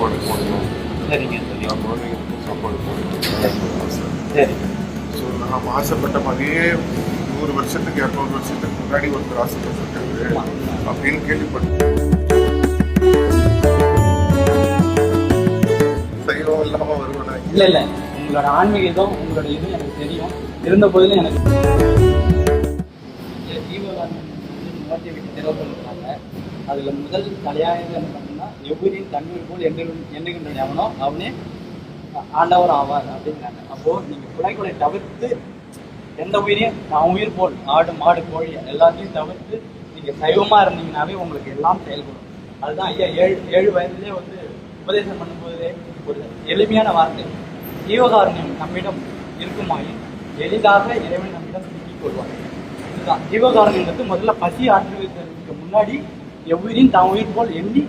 சாப்பாடு போடணும். சரிங்க சரி. குழந்தைங்களுக்கு சாப்பாடு போடணும். சரி. ஸோ நாம் ஆசைப்பட்ட மாதிரியே 100 வருஷத்துக்கு 200 வருஷத்துக்கு முன்னாடி ஒருத்தர் ஆசைப்பட்டிருக்காரு அப்படின்னு கேள்விப்பட்டேன். சைவம் இல்லாமல் வருவேன். இல்லை இல்லை, உங்களோட ஆன்மீகம் உங்களோட இது எனக்கு தெரியும். இருந்த போதிலும் எனக்கு மூர்த்தி விட்டு நிறுவப்பட்டிருக்காங்க. அதில் முதல் தலையாக என்ன பார்த்தீங்கன்னா, எவ்வளின் தண்ணீர் போல் எண்ணுகின்ற எவனோ அவனே ஆண்டவர் ஆவார் அப்படிங்கிறாங்க. அப்போது நீங்கள் குறைகளை தவிர்த்து எந்த உயிரையும் நான் உயிர் போல் ஆடு மாடு கோழி எல்லாத்தையும் தவிர்த்து நீங்கள் சைவமாக இருந்தீங்கன்னாவே உங்களுக்கு எல்லாம் செயல்படும். அதுதான் ஐயா 7 வயதிலே வந்து உபதேசம் பண்ணும்போதே ஒரு எளிமையான வார்த்தை, ஜீவகாருண்யம் நம்மிடம் இருக்குமாயின் எளிதாக இறைவன் நம்மிடம் சிக்கிக் கொள்வார். இதுதான் ஜீவகாருண்யங்கிறது. முதல்ல பசி ஆற்றுவதற்கு முன்னாடி எவ்வுயிரையும் தான் உயிர் போல் எண்ணி